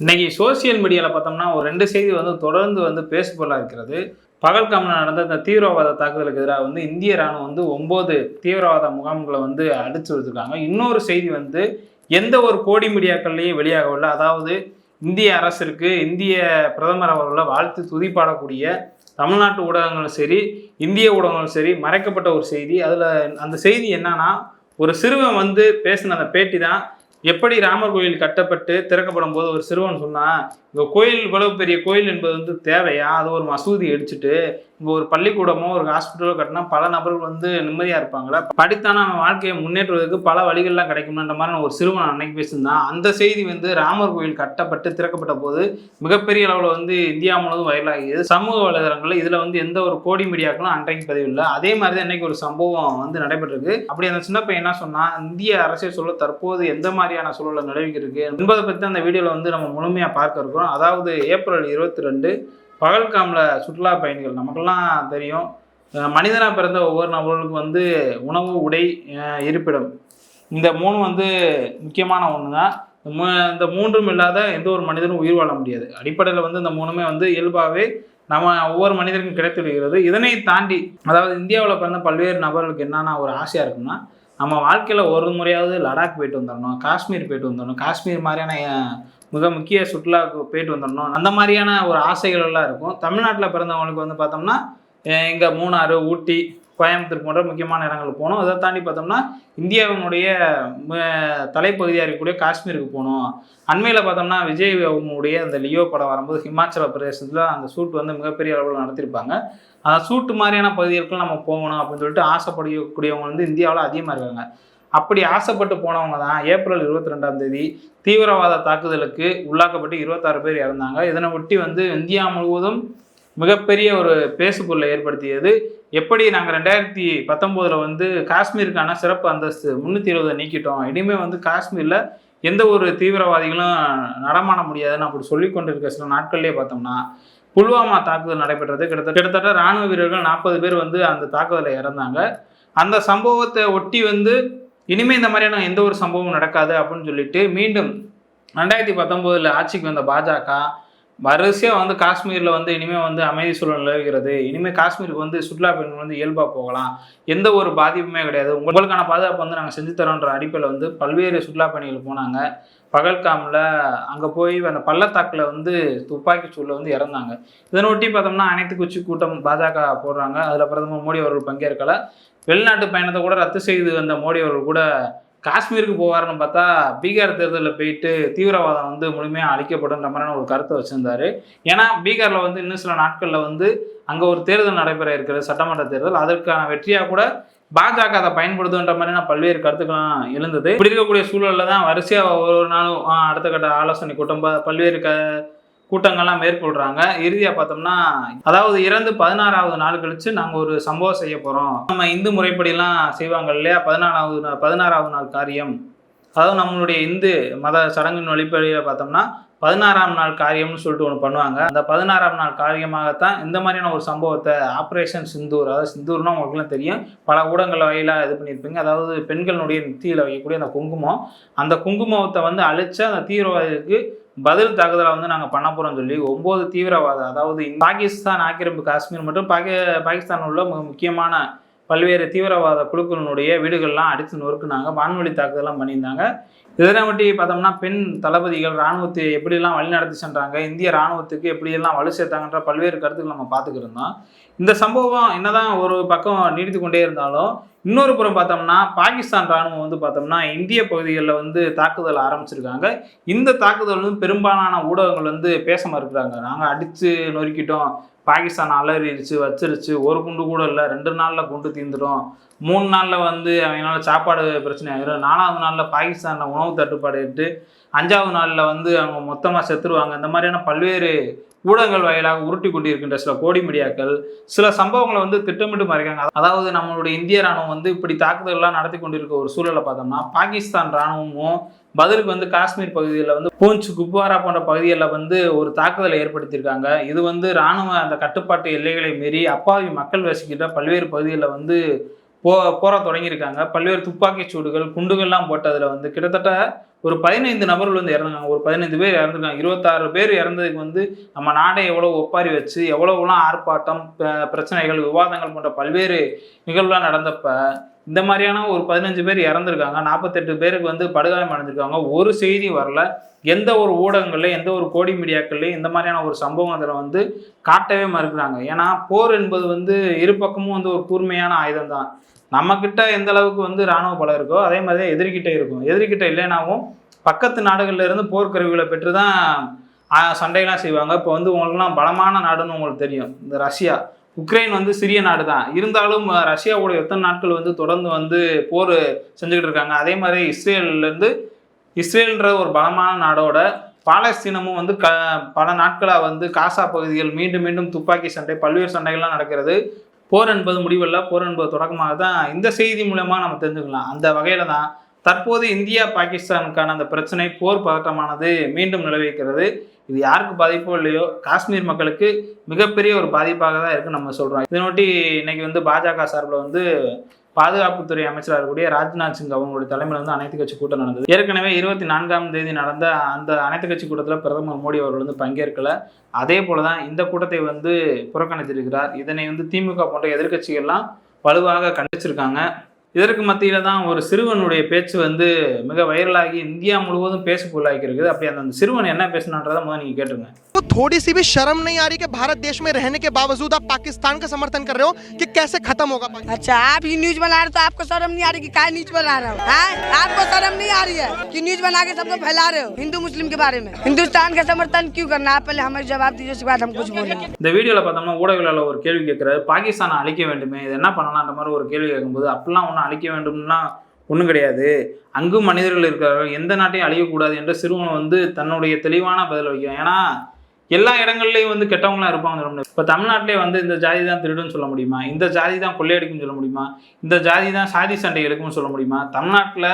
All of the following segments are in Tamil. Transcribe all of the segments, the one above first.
இன்னைக்கு சோசியல் மீடியாவில் பார்த்தோம்னா ஒரு 2 செய்தி தொடர்ந்து பேசுபொருளாக இருக்கிறது. பகல்காமில் நடந்த இந்த தீவிரவாத தாக்குதலுக்கு எதிராக இந்திய ராணுவம் 9 தீவிரவாத முகாம்களை அடிச்சு வச்சிருக்காங்க. இன்னொரு செய்தி எந்த ஒரு கோடி மீடியாக்கள்லையும் வெளியாகவில்லை. அதாவது இந்திய அரசிற்கு இந்திய பிரதமர் அவர்களை வாழ்த்து துதிப்பாடக்கூடிய தமிழ்நாட்டு ஊடகங்களும் சரி, இந்திய ஊடகங்களும் சரி மறைக்கப்பட்ட ஒரு செய்தி. அதில் அந்த செய்தி என்னன்னா, ஒரு சிறுவன் பேசின அந்த பேட்டி தான். எப்படி ராமர் கோயில் கட்டப்பட்டு திறக்கப்படும் போது ஒரு சிறுவன் சொன்னா, இந்த கோயில் இவ்வளவு பெரிய கோயில் என்பது தேவையா? அது ஒரு மசூதி அடிச்சுட்டு இங்கே ஒரு பள்ளிக்கூடமோ ஒரு ஹாஸ்பிட்டலோ கட்டினா பல நபர்கள் நிம்மதியாக இருப்பாங்களா? படித்தானா அவன் வாழ்க்கையை முன்னேற்றுவதற்கு பல வழிகள்லாம் கிடைக்கும்ன்ற மாதிரி ஒரு சிறுவன் அன்னைக்கு பேசியிருந்தான். அந்த செய்தி ராமர் கோயில் கட்டப்பட்டு திறக்கப்பட்ட போது மிகப்பெரிய அளவில் இந்தியா முழுவதும் வைரலாகியது சமூக வலைதளங்களில். இதில் எந்த ஒரு கோடி மீடியாக்களும் அன்றைக்கு பதிவில்லை. அதே மாதிரி தான் இன்னைக்கு ஒரு சம்பவம் நடைபெற்றிருக்கு. அப்படி அந்த சின்ன பையன் என்ன சொன்னா, இந்திய அரசியல் சூழல் தற்போது எந்த மாதிரியான சூழலை நிலவிக்கிருக்கு என்பதை பற்றி அந்த வீடியோவில் நம்ம முழுமையாக பார்க்க இருக்கோம். அதாவது ஏப்ரல் 22 பகல்காமில் சுற்றுலா பயணிகள், நமக்கெல்லாம் தெரியும், மனிதனாக பிறந்த ஒவ்வொரு நபர்களுக்கும் உணவு, உடை, இருப்பிடம், இந்த 3 முக்கியமான ஒன்று தான். இந்த 3ம் இல்லாத எந்த ஒரு மனிதனும் உயிர் வாழ முடியாது. அடிப்படையில் இந்த 3மே இயல்பாகவே நம்ம ஒவ்வொரு மனிதருக்கும் கிடைத்து விடுகிறது. இதனை தாண்டி, அதாவது இந்தியாவில் பிறந்த பல்வேறு நபர்களுக்கு என்னென்ன ஒரு ஆசையாக இருக்குன்னா, நம்ம வாழ்க்கையில் ஒரு முறையாவது லடாக் போயிட்டு வந்துடணும், காஷ்மீர் போயிட்டு வந்துடணும், காஷ்மீர் மாதிரியான மிக முக்கிய சுற்றுலாவுக்கு போயிட்டு வந்துடணும், அந்த மாதிரியான ஒரு ஆசைகள் எல்லாம் இருக்கும். தமிழ்நாட்டில் பிறந்தவங்களுக்கு பார்த்தோம்னா இங்கே மூணாறு, ஊட்டி, கோயம்புத்தூர் போன்ற முக்கியமான இடங்களுக்கு போகணும். அதை தாண்டி பார்த்தோம்னா இந்தியாவினுடைய தலைப்பகுதியாக இருக்கக்கூடிய காஷ்மீருக்கு போகணும். அண்மையில் பார்த்தோம்னா விஜய் அவங்களுடைய அந்த லியோ படம் வரும்போது ஹிமாச்சல பிரதேசத்தில் அந்த ஷூட் மிகப்பெரிய அளவில் நடத்தியிருப்பாங்க. அந்த ஷூட்டு மாதிரியான பகுதிகளுக்கு நம்ம போகணும் அப்படின்னு சொல்லிட்டு ஆசைப்படக்கூடியவங்க இந்தியாவில் அதிகமாக இருக்காங்க. அப்படி ஆசைப்பட்டு போனவங்க தான் ஏப்ரல் 22 தீவிரவாத தாக்குதலுக்கு உள்ளாக்கப்பட்டு 26 பேர் இறந்தாங்க. இதனை ஒட்டி இந்தியா முழுவதும் மிகப்பெரிய ஒரு பேசுபொருளை ஏற்படுத்தியது. எப்படி நாங்கள் 2019 காஷ்மீருக்கான சிறப்பு அந்தஸ்து 320 நீக்கிட்டோம், இனிமேல் காஷ்மீரில் எந்த ஒரு தீவிரவாதிகளும் நடமாட முடியாதுன்னு அப்படி சொல்லி கொண்டிருக்க சில நாட்கள்லேயே பார்த்தோம்னா புல்வாமா தாக்குதல் நடைபெற்றது. கிட்டத்தட்ட இராணுவ வீரர்கள் 40 பேர் அந்த தாக்குதலை இறந்தாங்க. அந்த சம்பவத்தை ஒட்டி இனிமேல் இந்த மாதிரியான எந்த ஒரு சம்பவமும் நடக்காது அப்படின்னு சொல்லிட்டு மீண்டும் 2019 ஆட்சிக்கு வந்த பாஜக வரிசையாக காஷ்மீரில் இனிமேல் அமைதி சூழல் நிலவுகிறது, இனிமேல் காஷ்மீருக்கு சுற்றுலா பயணிகள் இயல்பாக போகலாம், எந்த ஒரு பாதிப்புமே கிடையாது, உங்களுக்கான பாதுகாப்பு நாங்கள் செஞ்சு தரோன்ற அடிப்படையில் பல்வேறு சுற்றுலா பயணிகள் போனாங்க. பகல்காமில் அங்கே போய் அந்த பள்ளத்தாக்கில் துப்பாக்கி சூடில் இறந்தாங்க. இதனொட்டி பார்த்தோம்னா அனைத்து கட்சி கூட்டம் பாஜக போடுறாங்க. அதில் பிரதமர் மோடி அவர்கள் பங்கேற்கலை. வெளிநாட்டு பயணத்தை கூட ரத்து செய்து வந்த மோடி அவர்கள் கூட காஷ்மீருக்கு போவார்னு பார்த்தா பீகார் தேர்தலில் போயிட்டு தீவிரவாதம் முழுமையாக அழிக்கப்படுன்ற மாதிரியான ஒரு கருத்தை வச்சுருந்தாரு. ஏன்னா பீகாரில் இன்னும் சில நாட்களில் அங்கே ஒரு தேர்தல் நடைபெற இருக்கிறது, சட்டமன்ற தேர்தல். அதற்கான வெற்றியாக கூட பாஜக அதை பயன்படுத்துன்ற மாதிரியான பல்வேறு கருத்துக்கள்லாம் எழுந்தது. இப்படி இருக்கக்கூடிய சூழலில் தான் வரிசையாக ஒவ்வொரு நாளும் அடுத்த கட்ட ஆலோசனை கூட்டம், பல்வேறு கூட்டங்கள்லாம் மேற்கொள்கிறாங்க. இறுதியாக பார்த்தோம்னா, அதாவது இறந்து 16வது நாள் கழித்து நாங்கள் ஒரு சம்பவம் செய்ய போகிறோம். நம்ம இந்து முறைப்படிலாம் செய்வாங்க இல்லையா, 16வது நாள் காரியம், அதாவது நம்மளுடைய இந்து மத சடங்கின் வழிப்படியில் பார்த்தோம்னா 16ஆம் நாள் காரியம்னு சொல்லிட்டு ஒன்று பண்ணுவாங்க. அந்த 16ஆம் நாள் காரியமாகத்தான் இந்த மாதிரியான ஒரு சம்பவத்தை ஆப்ரேஷன் சிந்தூர், அதாவது சிந்தூர்னா உங்களுக்குலாம் தெரியும், பல ஊடகங்கள் வகையிலாக இது பண்ணியிருப்பீங்க. அதாவது பெண்களுடைய நெத்தியில் வைக்கக்கூடிய அந்த குங்குமம், அந்த குங்குமத்தை அழிச்ச அந்த தீவிரவாதிகளுக்கு பதில் தாக்குதலை நாங்கள் பண்ண போகிறோம்னு சொல்லி 9 தீவிரவாதம், அதாவது பாகிஸ்தான் ஆக்கிரமிப்பு காஷ்மீர் மற்றும் பாகிஸ்தான் உள்ள முக்கியமான பல்வேறு தீவிரவாத குழுக்களினுடைய வீடுகள்லாம் அடித்து நொறுக்குனாங்க, வான்வழி தாக்குதலாம் பண்ணியிருந்தாங்க. இதனை ஒட்டி பார்த்தோம்னா பெண் தளபதிகள் இராணுவத்தை எப்படியெல்லாம் வழிநடத்தி சென்றாங்க, இந்திய இராணுவத்துக்கு எப்படியெல்லாம் வலு சேர்த்தாங்கன்ற பல்வேறு கருத்துக்கள் நம்ம பார்த்துக்கிட்டு இருந்தோம். இந்த சம்பவம் என்னதான் ஒரு பக்கம் நீடித்து கொண்டே இருந்தாலும், இன்னொரு புறம் பார்த்தோம்னா பாகிஸ்தான் இராணுவம் பார்த்தோம்னா இந்திய பகுதிகளில் தாக்குதல் ஆரம்பிச்சிருக்காங்க. இந்த தாக்குதல் பெரும்பாலான ஊடகங்கள் பேச மறுக்கிறாங்க. நாங்கள் அடித்து நொறுக்கிட்டோம், பாகிஸ்தான் அலறிடுச்சு வச்சிருச்சு, ஒரு குண்டு கூட இல்லை, 2 நாளில் குண்டு தீர்ந்துடும், 3 நாளில் அவங்களால சாப்பாடு பிரச்சனை ஆகிடும், 4வது நாளில் பாகிஸ்தானில் உணவு தட்டுப்பாடு ஏற்று 5வது நாளில் அவங்க மொத்தமாக செத்துருவாங்க. இந்த மாதிரியான பல்வேறு ஊடகங்கள் வாயிலாக உருட்டி கொண்டிருக்கின்ற சில கோடி மீடியாக்கள் சில சம்பவங்களை திட்டமிட்டு மறைக்காங்க. அதாவது நம்மளுடைய இந்திய இராணுவம் இப்படி தாக்குதல்லாம் நடத்தி கொண்டிருக்க ஒரு சூழலை பார்த்தோம்னா பாகிஸ்தான் இராணுவமும் பதிலுக்கு காஷ்மீர் பகுதியில் பூஞ்ச், குப்வாரா போன்ற பகுதிகளில் ஒரு தாக்குதலை ஏற்படுத்தியிருக்காங்க. இது இராணுவ அந்த கட்டுப்பாட்டு எல்லைகளை மீறி அப்பாவி மக்கள் வசிக்கின்ற பல்வேறு பகுதிகளில் போற தொடங்கியிருக்காங்க. பல்வேறு துப்பாக்கி சூடுகள், குண்டுகள்லாம் போட்டதில் கிட்டத்தட்ட ஒரு 15 நபர்கள் வந்து இறந்துருக்காங்க. ஒரு 15 பேர் இறந்துருக்காங்க. 26 பேர் இறந்ததுக்கு வந்து நம்ம நாடை எவ்வளோ ஒப்பாரி வச்சு எவ்வளவுலாம் ஆர்ப்பாட்டம், பிரச்சனைகள், விவாதங்கள் போன்ற பல்வேறு நிகழ்வுலாம் நடந்தப்ப இந்த மாதிரியான ஒரு 15 பேர் இறந்துருக்காங்க. 48 பேருக்கு வந்து படுகாயம் அடைஞ்சிருக்காங்க. ஒரு செய்தி வரல. எந்த ஒரு ஊடகங்கள்ல, எந்த ஒரு கோடி மீடியாக்கள்லையும் இந்த மாதிரியான ஒரு சம்பவம் அதில் வந்து காட்டவே மறுக்கிறாங்க. ஏன்னா போர் என்பது வந்து இரு பக்கமும் வந்து ஒரு கூர்மையான ஆயுதம் தான். நம்மக்கிட்ட எந்த அளவுக்கு வந்து இராணுவ பலம் இருக்கோ அதே மாதிரி தான் எதிர்கிட்ட இருக்கும். எதிர்கிட்ட இல்லைனாவும் பக்கத்து நாடுகள்ல இருந்து போர்க்கருவிகளை பெற்று தான் சண்டையெல்லாம் செய்வாங்க. இப்போ வந்து உங்களுக்குலாம் பலமான நாடுன்னு உங்களுக்கு தெரியும், இந்த ரஷ்யா. உக்ரைன் வந்து சிறிய நாடு தான், இருந்தாலும் ரஷ்யாவோட எத்தனை நாட்கள் வந்து தொடர்ந்து வந்து போர் செஞ்சுக்கிட்டு இருக்காங்க. அதே மாதிரி இஸ்ரேல்ன்ற ஒரு பலமான நாடோட பாலஸ்தீனமும் வந்து பல நாட்களாக வந்து காசா பகுதிகள் மீண்டும் மீண்டும் துப்பாக்கி சண்டை, பல்வேறு சண்டைகள்லாம் நடக்கிறது. போர் என்பது முடிவல்ல, போர் என்பது தொடக்கமாக தான் இந்த செய்தி மூலமா நம்ம தெரிஞ்சுக்கலாம். அந்த வகையில தான் தற்போது இந்தியா பாகிஸ்தானுக்கான அந்த பிரச்சனை, போர் பதட்டமானது மீண்டும் நிலவிக்கிறது. இது யாருக்கு பாதிப்போ இல்லையோ காஷ்மீர் மக்களுக்கு மிகப்பெரிய ஒரு பாதிப்பாக தான் இருக்குன்னு நம்ம சொல்றோம். இதனொட்டி இன்னைக்கு வந்து பாஜக சார்பில் வந்து பாதுகாப்புத்துறை அமைச்சராக இருக்கக்கூடிய ராஜ்நாத் சிங் அவங்களுடைய தலைமையில் வந்து அனைத்து கட்சி கூட்டம் நடந்தது. ஏற்கனவே 24ஆம் தேதி நடந்த அந்த அனைத்து கட்சி கூட்டத்தில் பிரதமர் மோடி அவர்கள் வந்து பங்கேற்கல. அதே போல தான் இந்த கூட்டத்தை வந்து புறக்கணித்திருக்கிறார். இதனை வந்து திமுக போன்ற எதிர்கட்சிகள்லாம் வலுவாக கண்டிச்சிருக்காங்க. இதற்கு மத்தியில தான் ஒரு சிறுவனுடைய பேச்சு வந்து மிக வைரலாகி இந்தியா முழுவதும் பேசு பொருளாகி இருக்குது. அப்படி அந்த சிறுவன் என்ன பேசினான்றதை முதல்ல நீங்க கேட்டுருங்க. तो थोड़ी सी भी शर्म नहीं आ रही कि भारत देश में रहने के बावजूद आप पाकिस्तान का समर्थन कर रहे हो कि कैसे खत्म होगा पाकिस्तान? अच्छा, आप ही न्यूज बना रहे हो तो आपको शर्म नहीं आ रही कि क्या न्यूज बना रहे हो? आपको शर्म नहीं आ रही है कि न्यूज बना के सबको फैला रहे हो हिंदू मुस्लिम के बारे में? हिंदुस्तान का समर्थन क्यों करना? आप पहले हमें जवाब दीजिए, उसके बाद हम कुछ बोलेंगे. இந்த வீடியோல பார்த்தோம்னா ஊடகவியலாளர் ஒரு கேள்வி கேட்கிறாரு, பாகிஸ்தானை அழிக்க வேண்டுமே, இது என்ன பண்ணலாம்ன்ற மாதிரி ஒரு கேள்வி கேட்கும்போது, அப்படிலாம் ஒன்றும் அழிக்க வேண்டும்னா ஒன்றும் கிடையாது, அங்கும் மனிதர்கள் இருக்கிறார்கள், எந்த நாட்டையும் அழியக்கூடாது என்று சிறுவன் வந்து தன்னுடைய தெளிவான பதில் வைக்கிறான். ஏன்னா எல்லா இடங்கள்லையும் வந்து கெட்டவங்களாம் இருப்பாங்க. இப்போ தமிழ்நாட்டிலே வந்து இந்த ஜாதி தான் திருடுன்னு சொல்ல முடியுமா? இந்த ஜாதி தான் கொள்ளையடிக்கும்னு சொல்ல முடியுமா? இந்த ஜாதி தான் சாதி சண்டை எடுக்கும்னு சொல்ல முடியுமா? தமிழ்நாட்டில்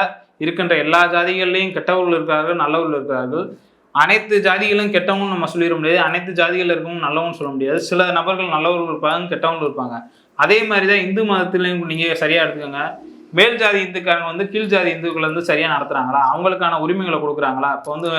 இருக்கின்ற எல்லா ஜாதிகள்லையும் கெட்டவர்கள் இருக்கிறார்கள், நல்லவர்கள் இருக்கிறார்கள். அனைத்து ஜாதிகளும் கெட்டவங்க நம்ம சொல்லிட முடியாது, அனைத்து ஜாதிகள் இருக்கவும் நல்லவன்னு சொல்ல முடியாது. சில நபர்கள் நல்லவர்கள் இருப்பாங்க, கெட்டவங்களும் இருப்பாங்க. அதே மாதிரி தான் இந்து மதத்திலையும் நீங்கள் சரியாக எடுத்துக்கோங்க. மேல் ஜாதி இந்துக்காரங்க வந்து கீழ் ஜாதி இந்துக்களை வந்து சரியாக நடத்துகிறாங்களா? அவங்களுக்கான உரிமைகளை கொடுக்குறாங்களா? இப்போ வந்து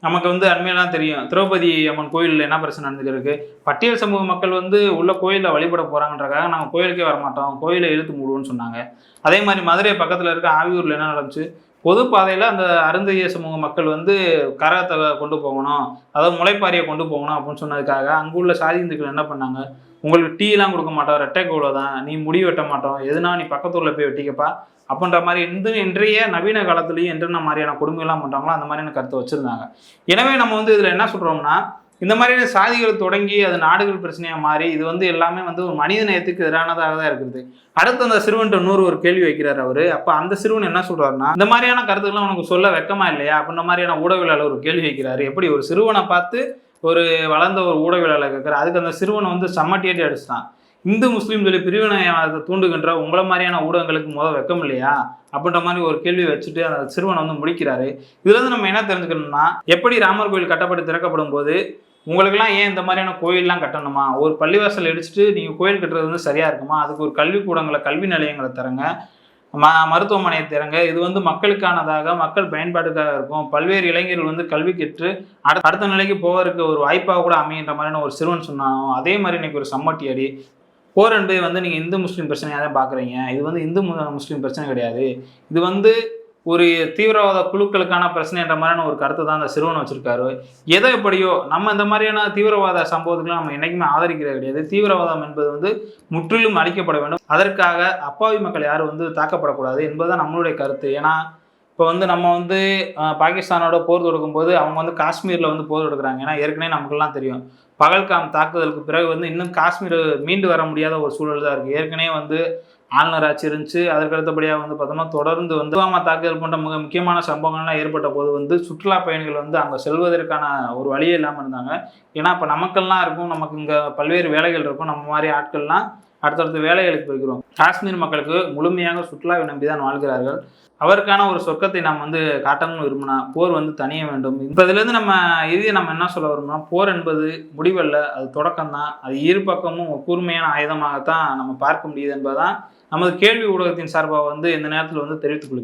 நமக்கு வந்து அண்மையெல்லாம் தெரியும், திரௌபதி அம்மன் கோயிலில் என்ன பிரச்சனை நடந்துருக்கு. பட்டியல் சமூக மக்கள் வந்து உள்ள கோயிலில் வழிபட போகிறாங்கன்றக்காக நாங்கள் கோயிலுக்கே வரமாட்டோம், கோயிலை இழுத்து மூடுவோம்னு சொன்னாங்க. அதே மாதிரி மதுரை பக்கத்தில் இருக்க ஆவியூரில் என்ன நடந்துச்சு, பொது பாதையில் அந்த அருந்ததிய சமூக மக்கள் வந்து கரத்தை கொண்டு போகணும், அதாவது முளைப்பாரியை கொண்டு போகணும் அப்படின்னு சொன்னதுக்காக அங்குள்ள சாதி இந்துக்கள் என்ன பண்ணாங்க, உங்களுக்கு டீலாம் கொடுக்க மாட்டோம், ரெட்டை கோலை தான், நீ முடி வெட்ட மாட்டோம், எதுனா நீ பக்கத்தூரில் போய் வெட்டிக்கப்பா அப்படின்ற மாதிரி இன்றைய நவீன காலத்துலேயும் என்னென்ன மாதிரியான கொடுமைகள்லாம் பண்ணுறாங்களோ அந்த மாதிரியான கருத்தை வச்சுருந்தாங்க. எனவே நம்ம வந்து இதில் என்ன சொல்கிறோம்னா, இந்த மாதிரியான சாதிகள் தொடங்கி அது நாடுகள் பிரச்சனையாக மாறி இது வந்து எல்லாமே வந்து ஒரு மனித நேயத்துக்கு எதிரானதாக தான் இருக்குது. அடுத்து அந்த சிறுவன்ட்ட ஒரு கேள்வி வைக்கிறார் அவர். அப்போ அந்த சிறுவன் என்ன சொல்கிறாருன்னா, இந்த மாதிரியான கருத்துக்கெல்லாம் உனக்கு சொல்ல வெக்கமா இல்லையா அப்படின்ற மாதிரியான ஊடகவியலாளர் ஒரு கேள்வி வைக்கிறாரு. எப்படி ஒரு சிறுவனை பார்த்து ஒரு வளர்ந்த ஒரு ஊடகவியலாளர் கேட்குறாரு. அதுக்கு அந்த சிறுவனை வந்து சம்மட்டியாட்டி அடிச்சிட்டான். இந்து முஸ்லீம் சொல்லி பிரிவினைவாதத்தை தூண்டுகின்ற உங்களை மாதிரியான ஊடகங்களுக்கு வெக்கம் இல்லையா அப்படின்ற மாதிரி ஒரு கேள்வி வச்சுட்டு அந்த சிறுவனை வந்து முடிக்கிறாரு. இதுல இருந்து நம்ம என்ன தெரிஞ்சுக்கணும்னா, எப்படி ராமர் கோயில் கட்டப்பட்டு திறக்கப்படும் போது உங்களுக்கெல்லாம் ஏன் இந்த மாதிரியான கோயிலெலாம் கட்டணுமா? ஒரு பள்ளிவாசல் இடிச்சுட்டு நீங்கள் கோயில் கட்டுறது வந்து சரியாக இருக்குமா? அதுக்கு ஒரு கல்விக்கூடங்களை, கல்வி நிலையங்களை தரங்க, மருத்துவமனையை தரங்க. இது வந்து மக்களுக்கானதாக, மக்கள் பயன்பாட்டுக்காக இருக்கும். பல்வேறு இளைஞர்கள் வந்து கல்வி கற்று அடுத்த நிலைக்கு போவதற்கு ஒரு வாய்ப்பாக கூட அமைகின்ற மாதிரியான ஒரு சிறுவன் சொன்னானோ அதே மாதிரி இன்னைக்கு ஒரு சம்மட்டி அடி. போர் என்பதை வந்து நீங்கள் இந்து முஸ்லீம் பிரச்சனையாக தான் பார்க்குறீங்க. இது வந்து இந்து முஸ்லீம் பிரச்சனை கிடையாது, இது வந்து ஒரு தீவிரவாத குழுக்களுக்கான பிரச்சனைன்ற மாதிரியான ஒரு கருத்தை தான் அந்த சிறுவன் வச்சிருக்காரு. எதை எப்படியோ நம்ம இந்த மாதிரியான தீவிரவாத சம்பவத்துக்குலாம் நம்ம என்றைக்குமே ஆதரிக்கிறது கிடையாது. தீவிரவாதம் என்பது வந்து முற்றிலும் அழிக்கப்பட வேண்டும். அதற்காக அப்பாவி மக்கள் யாரும் வந்து தாக்கப்படக்கூடாது என்பதுதான் நம்மளுடைய கருத்து. ஏன்னா இப்போ வந்து நம்ம வந்து பாகிஸ்தானோட போர் தொடுக்கும்போது அவங்க வந்து காஷ்மீரில் வந்து போர் தொடுக்குறாங்க. ஏன்னா ஏற்கனவே நமக்குலாம் தெரியும், பகல்காம் தாக்குதலுக்கு பிறகு வந்து இன்னும் காஷ்மீர் மீண்டு வர முடியாத ஒரு சூழல் தான் இருக்குது. ஏற்கனவே வந்து ஆளுநர் ஆட்சி இருந்துச்சு. அதற்கு அடுத்தபடியாக வந்து பார்த்தோம்னா தொடர்ந்து வந்து புல்வாமா தாக்குதல் போன்ற மிக முக்கியமான சம்பவங்கள்லாம் ஏற்பட்ட போது வந்து சுற்றுலா பயணிகள் வந்து அங்கே செல்வதற்கான ஒரு வழியே இல்லாமல் இருந்தாங்க. ஏன்னா இப்போ நமக்கெல்லாம் இருக்கும், நமக்கு இங்கே பல்வேறு வேலைகள் இருக்கும், நம்ம மாதிரி ஆட்கள்லாம் அடுத்தடுத்த வேலைகளுக்கு போய்க்கிறோம். காஷ்மீர் மக்களுக்கு முழுமையாக சுற்றுலாவை நம்பி தான் வாழ்கிறார்கள். அவருக்கான ஒரு சொர்க்கத்தை நாம் வந்து காட்டணும்னு விரும்பினா போர் வந்து தனிய வேண்டும். இப்போ இதுலேருந்து நம்ம இறுதியை நம்ம என்ன சொல்ல வரோம்னா, போர் என்பது முடிவல்ல, அது தொடக்கம் தான். அது இரு பக்கமும் கூர்மையான ஆயுதமாகத்தான் நம்ம பார்க்க முடியுது என்பதுதான் நமது கேள்வி ஊடகத்தின் சார்பாக வந்து இந்த நேரத்தில் வந்து தெரிவித்துக் கொள்கிறேன்.